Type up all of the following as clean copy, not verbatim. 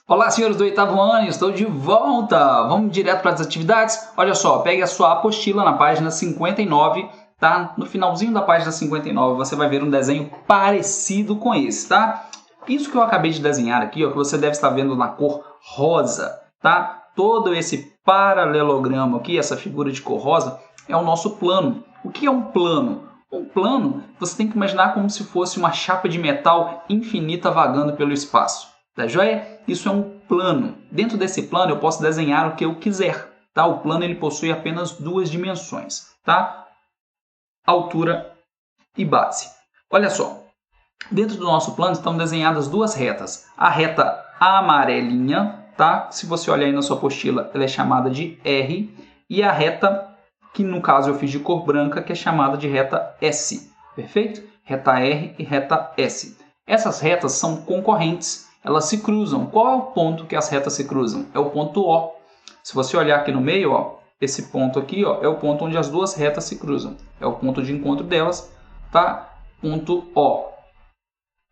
Olá, senhores do oitavo ano, estou de volta! Vamos direto para as atividades? Olha só, pegue a sua apostila na página 59, tá? No finalzinho da página 59 você vai ver um desenho parecido com esse, tá? Isso que eu acabei de desenhar aqui, ó, que você deve estar vendo na cor rosa, tá? Todo esse paralelogramo aqui, essa figura de cor rosa, é o nosso plano. O que é um plano? Um plano, você tem que imaginar como se fosse uma chapa de metal infinita vagando pelo espaço. Tá joia? Isso é um plano. Dentro desse plano eu posso desenhar o que eu quiser. Tá? O plano ele possui apenas duas dimensões. Tá? Altura e base. Olha só. Dentro do nosso plano estão desenhadas duas retas. A reta amarelinha, tá? Se você olhar aí na sua apostila, ela é chamada de R. E a reta, que no caso eu fiz de cor branca, que é chamada de reta S. Perfeito? Reta R e reta S. Essas retas são concorrentes. Elas se cruzam. Qual é o ponto que as retas se cruzam? É o ponto O. Se você olhar aqui no meio, ó, esse ponto aqui, ó, é o ponto onde as duas retas se cruzam. É o ponto de encontro delas, tá? Ponto O.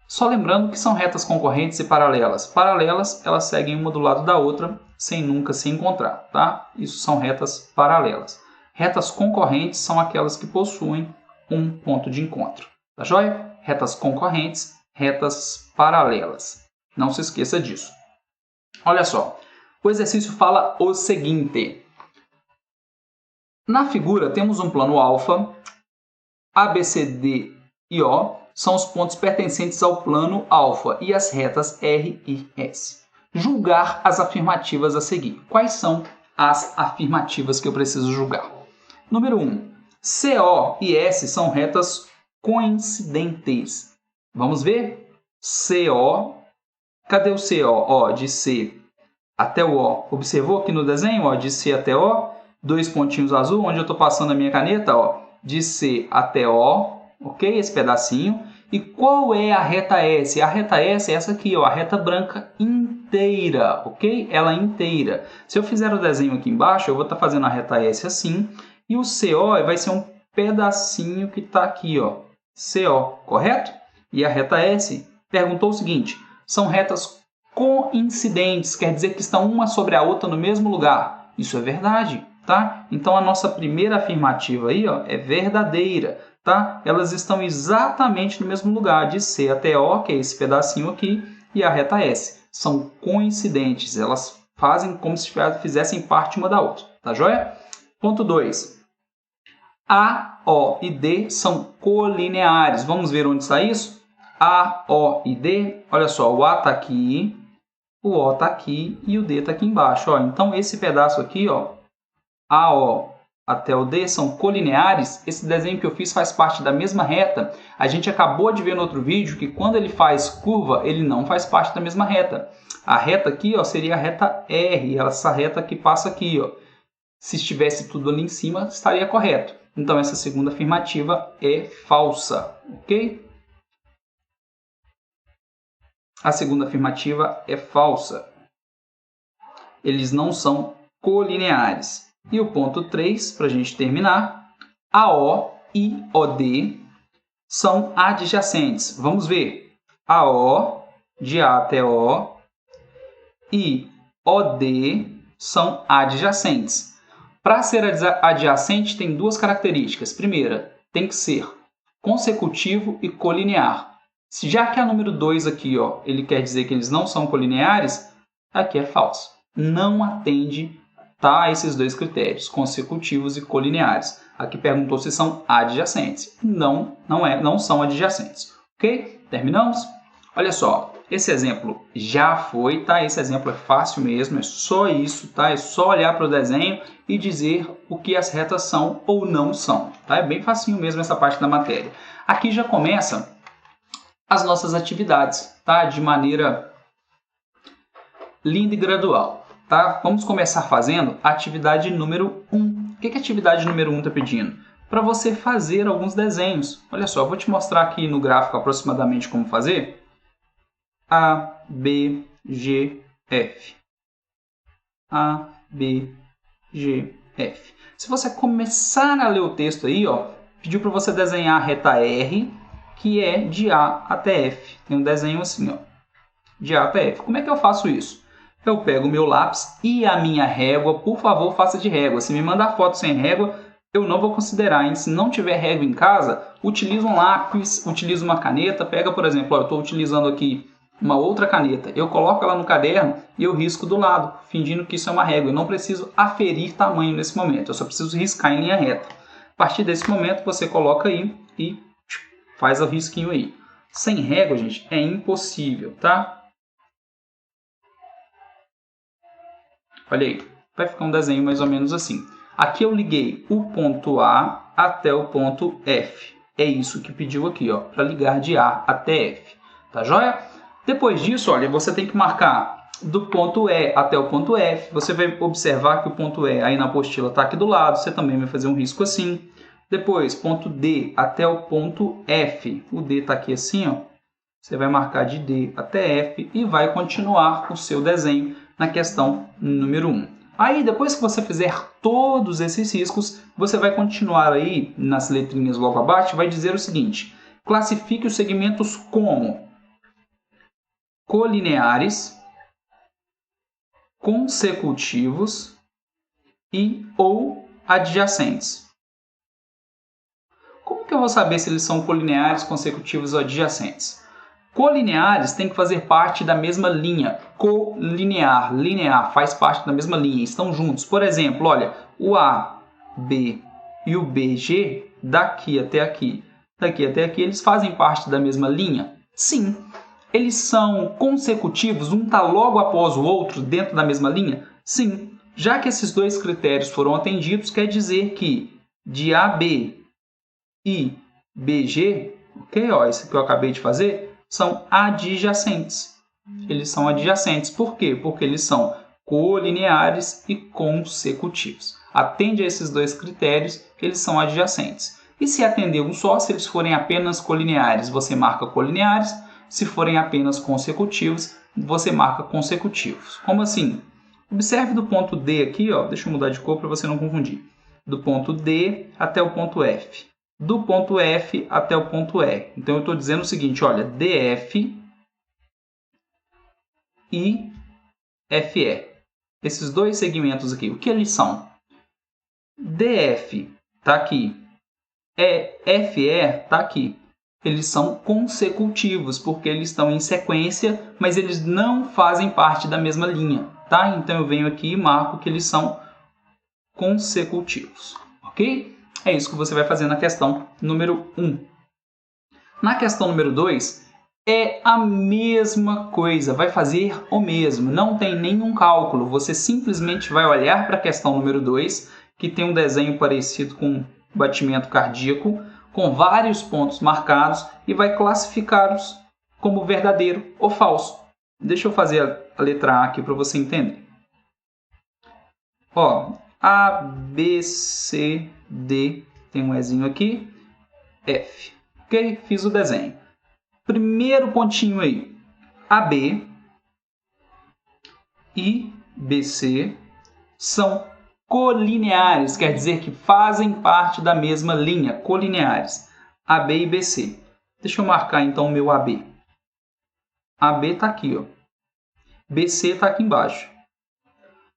Só lembrando que são retas concorrentes e paralelas. Paralelas, elas seguem uma do lado da outra, sem nunca se encontrar, tá? Isso são retas paralelas. Retas concorrentes são aquelas que possuem um ponto de encontro. Tá joia? Retas concorrentes, retas paralelas. Não se esqueça disso. Olha só, o exercício fala o seguinte. Na figura temos um plano alfa, A, B, C, D e O são os pontos pertencentes ao plano alfa e as retas R e S. Julgar as afirmativas a seguir. Quais são as afirmativas que eu preciso julgar? Número 1. CO e S são retas coincidentes. Vamos ver? CO. Cadê o CO? Ó, de C até o O. Observou aqui no desenho? Ó, de C até O. Dois pontinhos azul, onde eu estou passando a minha caneta. Ó, de C até O. Ok? Esse pedacinho. E qual é a reta S? A reta S é essa aqui, ó, a reta branca inteira. Ok? Ela inteira. Se eu fizer o desenho aqui embaixo, eu vou estar fazendo a reta S assim. E o CO vai ser um pedacinho que está aqui. Ó, CO. Correto? E a reta S perguntou o seguinte. São retas coincidentes, quer dizer que estão uma sobre a outra no mesmo lugar. Isso é verdade, tá? Então a nossa primeira afirmativa aí, ó, é verdadeira, tá? Elas estão exatamente no mesmo lugar, de C até O, que é esse pedacinho aqui, e a reta S. São coincidentes, elas fazem como se fizessem parte uma da outra, tá joia? Ponto 2. A, O e D são colineares. Vamos ver onde está isso? A, O e D, olha só, o A está aqui, o O está aqui e o D está aqui embaixo. Ó. Então, esse pedaço aqui, ó, A, O até o D são colineares. Esse desenho que eu fiz faz parte da mesma reta. A gente acabou de ver no outro vídeo que quando ele faz curva, ele não faz parte da mesma reta. A reta aqui, ó, seria a reta R, essa reta que passa aqui. Ó. Se estivesse tudo ali em cima, estaria correto. Então, essa segunda afirmativa é falsa, ok? A segunda afirmativa é falsa. Eles não são colineares. E o ponto 3, para a gente terminar, AO e OD são adjacentes. Vamos ver. AO, de A até O, e OD são adjacentes. Para ser adjacente, tem duas características. Primeira, tem que ser consecutivo e colinear. Já que a número 2 aqui, ó, ele quer dizer que eles não são colineares, aqui é falso. Não atende, tá, a esses dois critérios, consecutivos e colineares. Aqui perguntou se são adjacentes. Não são adjacentes. Ok? Terminamos? Olha só, esse exemplo já foi, tá? Esse exemplo é fácil mesmo, é só isso, tá? É só olhar para o desenho e dizer o que as retas são ou não são, tá? É bem facinho mesmo essa parte da matéria. Aqui já começa as nossas atividades, tá? De maneira linda e gradual, tá? Vamos começar fazendo a atividade número 1. O que a atividade número 1 está pedindo? Para você fazer alguns desenhos. Olha só, eu vou te mostrar aqui no gráfico aproximadamente como fazer. A, B, G, F. A, B, G, F. Se você começar a ler o texto aí, ó, pediu para você desenhar a reta R, que é de A até F. Tem um desenho assim, ó, de A até F. Como é que eu faço isso? eu pego o meu lápis e a minha régua. Por favor, faça de régua. Se me mandar foto sem régua, eu não vou considerar, hein? Se não tiver régua em casa, utiliza um lápis, utiliza uma caneta. Pega, por exemplo, ó, eu estou utilizando aqui uma outra caneta. Eu coloco ela no caderno e eu risco do lado, fingindo que isso é uma régua. Eu não preciso aferir tamanho nesse momento, eu só preciso riscar em linha reta. A partir desse momento, você coloca aí e faz o risquinho aí. Sem régua, gente, é impossível, tá? Olha aí, vai ficar um desenho mais ou menos assim. Aqui eu liguei o ponto A até o ponto F. É isso que pediu aqui, ó, para ligar de A até F. Tá joia? Depois disso, olha, você tem que marcar do ponto E até o ponto F. Você vai observar que o ponto E aí na apostila está aqui do lado. Você também vai fazer um risco assim. Depois, ponto D até o ponto F. O D está aqui assim, ó. Você vai marcar de D até F e vai continuar o seu desenho na questão número 1. Aí, depois que você fizer todos esses riscos, você vai continuar aí nas letrinhas logo abaixo, vai dizer o seguinte: classifique os segmentos como colineares, consecutivos e ou adjacentes. Como que eu vou saber se eles são colineares, consecutivos ou adjacentes? Colineares têm que fazer parte da mesma linha. Colinear, linear, faz parte da mesma linha, estão juntos. Por exemplo, olha, o A, B e o BG, daqui até aqui, eles fazem parte da mesma linha? Sim. Eles são consecutivos, um está logo após o outro dentro da mesma linha? Sim. Já que esses dois critérios foram atendidos, quer dizer que de AB e BG, ok? Ó, esse que eu acabei de fazer, são adjacentes. Eles são adjacentes. Por quê? Porque eles são colineares e consecutivos. Atende a esses dois critérios, eles são adjacentes. E se atender um só, se eles forem apenas colineares, você marca colineares. Se forem apenas consecutivos, você marca consecutivos. Como assim? Observe do ponto D aqui, ó, deixa eu mudar de cor para você não confundir. Do ponto D até o ponto F. Do ponto F até o ponto E. Então, eu estou dizendo o seguinte, olha, DF e FE. Esses dois segmentos aqui, o que eles são? DF está aqui, FE está aqui. Eles são consecutivos, porque eles estão em sequência, mas eles não fazem parte da mesma linha, tá? Então, eu venho aqui e marco que eles são consecutivos, ok? É isso que você vai fazer na questão número 1. Na questão número 2, é a mesma coisa, vai fazer o mesmo, não tem nenhum cálculo. Você simplesmente vai olhar para a questão número 2, que tem um desenho parecido com batimento cardíaco, com vários pontos marcados, e vai classificá-los como verdadeiro ou falso. Deixa eu fazer a letra A aqui para você entender. Ó, A, B, C, D, tem um Ezinho aqui, F. Ok? Fiz o desenho. Primeiro pontinho aí, AB e BC são colineares, quer dizer que fazem parte da mesma linha, colineares, AB e BC. Deixa eu marcar então o meu AB. AB está aqui, ó. BC está aqui embaixo.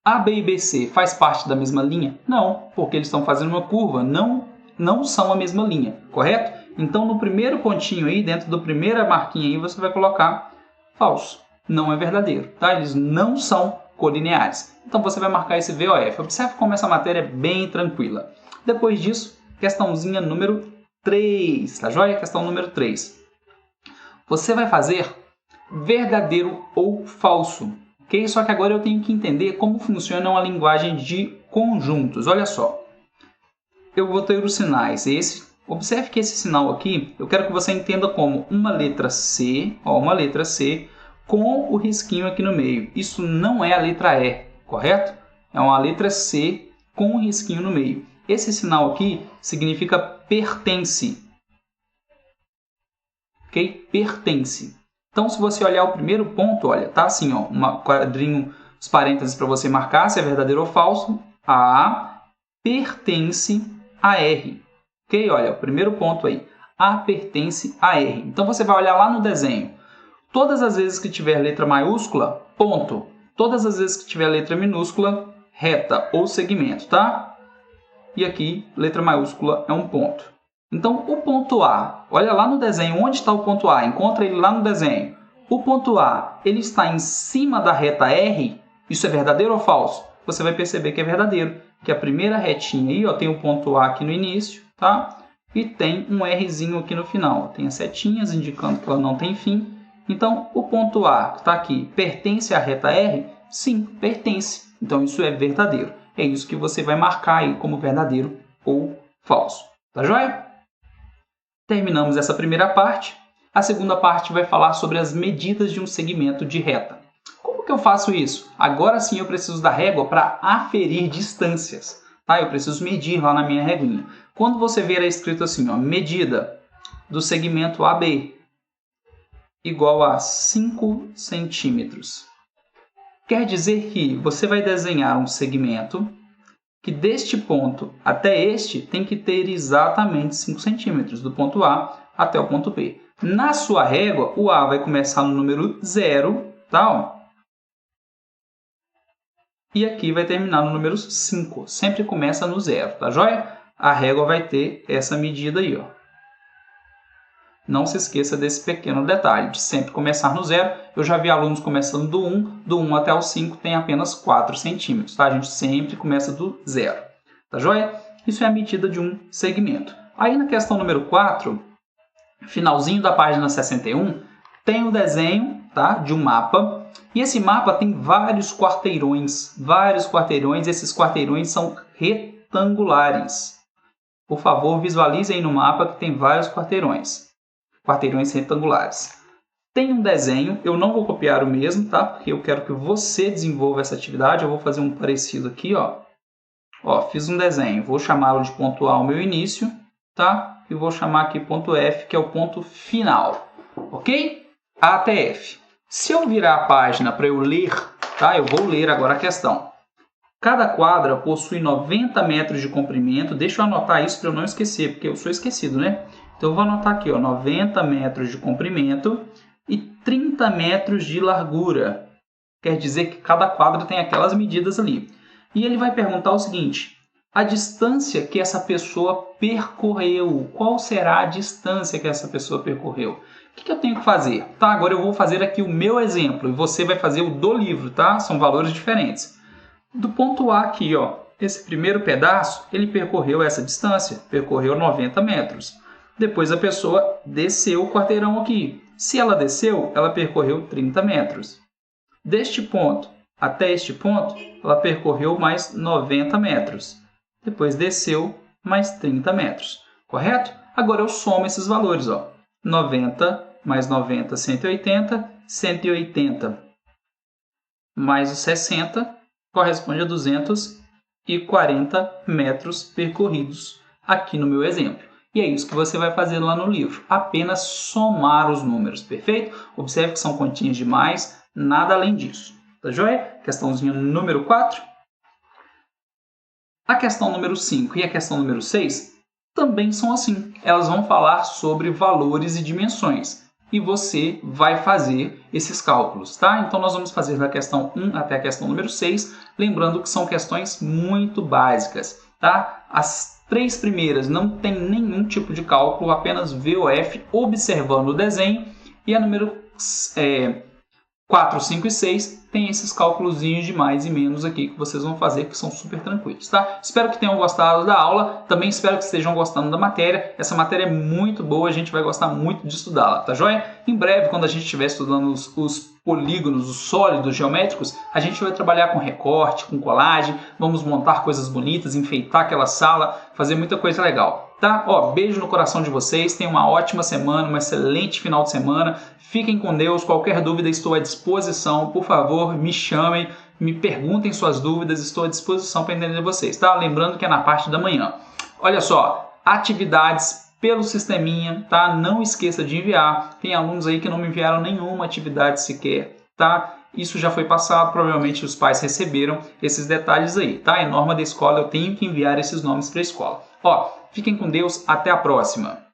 AB e BC faz parte da mesma linha? Não, porque eles estão fazendo uma curva, não são a mesma linha, correto? Então, no primeiro pontinho aí, dentro da primeira marquinha aí, você vai colocar falso. Não é verdadeiro, tá? Eles não são colineares. Então, você vai marcar esse VOF. Observe como essa matéria é bem tranquila. Depois disso, questãozinha número 3, tá joia? Questão número 3. Você vai fazer verdadeiro ou falso, ok? Só que agora eu tenho que entender como funciona uma linguagem de conjuntos. Olha só. Eu vou ter os sinais. Observe que esse sinal aqui, eu quero que você entenda como uma letra C, ó, uma letra C, com o risquinho aqui no meio. Isso não é a letra E, correto? É uma letra C com um risquinho no meio. Esse sinal aqui significa pertence. Ok? Pertence. Então, se você olhar o primeiro ponto, olha, tá assim, ó, um quadrinho, os parênteses para você marcar se é verdadeiro ou falso. A pertence a R. Ok? Olha, o primeiro ponto aí. A pertence a R. Então, você vai olhar lá no desenho. Todas as vezes que tiver letra maiúscula, ponto. todas as vezes que tiver letra minúscula, reta ou segmento, tá? E aqui, letra maiúscula é um ponto. Então, o ponto A, olha lá no desenho, onde está o ponto A? Encontra ele lá no desenho. O ponto A, ele está em cima da reta R? Isso é verdadeiro ou falso? Você vai perceber que é verdadeiro, que a primeira retinha aí, ó, tem o ponto A aqui no início, tá? E tem um Rzinho aqui no final. Tem as setinhas indicando que ela não tem fim. Então, o ponto A que está aqui pertence à reta R? Sim, pertence. Então, isso é verdadeiro. É isso que você vai marcar aí como verdadeiro ou falso. Tá joia? Terminamos essa primeira parte. A segunda parte vai falar sobre as medidas de um segmento de reta. Como que eu faço isso? Agora sim eu preciso da régua para aferir distâncias. Tá? Eu preciso medir lá na minha reguinha. Quando você ver escrito assim, ó, medida do segmento AB igual a 5 centímetros. Quer dizer que você vai desenhar um segmento que deste ponto até este tem que ter exatamente 5 centímetros, do ponto A até o ponto B. Na sua régua, o A vai começar no número 0, tá? E aqui vai terminar no número 5. Sempre começa no 0, tá joia? A régua vai ter essa medida aí, ó. Não se esqueça desse pequeno detalhe, de sempre começar no 0. Eu já vi alunos começando do 1 até o 5, tem apenas 4 centímetros, tá? A gente sempre começa do 0, tá joia? Isso é a medida de um segmento. Aí na questão número 4, finalzinho da página 61, tem o desenho, tá, de um mapa. E esse mapa tem vários quarteirões. Esses quarteirões são retangulares. Por favor, visualize aí no mapa que tem vários quarteirões retangulares. Tem um desenho, eu não vou copiar o mesmo, tá? Porque eu quero que você desenvolva essa atividade. Eu vou fazer um parecido aqui, ó. Ó, fiz um desenho, vou chamá-lo de ponto A, o meu início, tá? E vou chamar aqui ponto F, que é o ponto final, ok? A até F. Se eu virar a página para eu ler, tá? Eu vou ler agora a questão. Cada quadra possui 90 metros de comprimento. Deixa eu anotar isso para eu não esquecer, porque eu sou esquecido, né? Então, eu vou anotar aqui, ó, 90 metros de comprimento e 30 metros de largura. Quer dizer que cada quadra tem aquelas medidas ali. E ele vai perguntar o seguinte: a distância que essa pessoa percorreu. Qual será a distância que essa pessoa percorreu? O que eu tenho que fazer? Tá, agora eu vou fazer aqui o meu exemplo e você vai fazer o do livro, tá? São valores diferentes. Do ponto A aqui, ó, esse primeiro pedaço, ele percorreu essa distância, percorreu 90 metros. Depois a pessoa desceu o quarteirão aqui. Se ela desceu, ela percorreu 30 metros. Deste ponto até este ponto, ela percorreu mais 90 metros. Depois desceu mais 30 metros. Correto? Agora eu somo esses valores, ó. 90 mais 90, 180. 180 mais os 60 corresponde a 240 metros percorridos aqui no meu exemplo. E é isso que você vai fazer lá no livro. Apenas somar os números, perfeito? Observe que são continhas demais, nada além disso. Tá joia? Questãozinha número 4. A questão número 5 e a questão número 6 também são assim. Elas vão falar sobre valores e dimensões. E você vai fazer esses cálculos, tá? Então, nós vamos fazer da questão 1 até a questão número 6, lembrando que são questões muito básicas, tá? As 3 primeiras não tem nenhum tipo de cálculo, apenas VOF observando o desenho, e a número 4, 5 e 6 tem esses cálculozinhos de mais e menos aqui que vocês vão fazer, que são super tranquilos, tá? Espero que tenham gostado da aula, também espero que estejam gostando da matéria. Essa matéria é muito boa, a gente vai gostar muito de estudá-la, tá joia? Em breve, quando a gente estiver estudando os polígonos, os sólidos geométricos, a gente vai trabalhar com recorte, com colagem, vamos montar coisas bonitas, enfeitar aquela sala, fazer muita coisa legal. Tá? Ó, beijo no coração de vocês, tenham uma ótima semana, um excelente final de semana, fiquem com Deus, qualquer dúvida estou à disposição, por favor, me chamem, me perguntem suas dúvidas, estou à disposição para entender vocês, tá? Lembrando que é na parte da manhã. Olha só, atividades pelo sisteminha, tá? Não esqueça de enviar, tem alunos aí que não me enviaram nenhuma atividade sequer, tá? Isso já foi passado, provavelmente os pais receberam esses detalhes aí, tá? É norma da escola, eu tenho que enviar esses nomes para a escola. Ó, fiquem com Deus, até a próxima!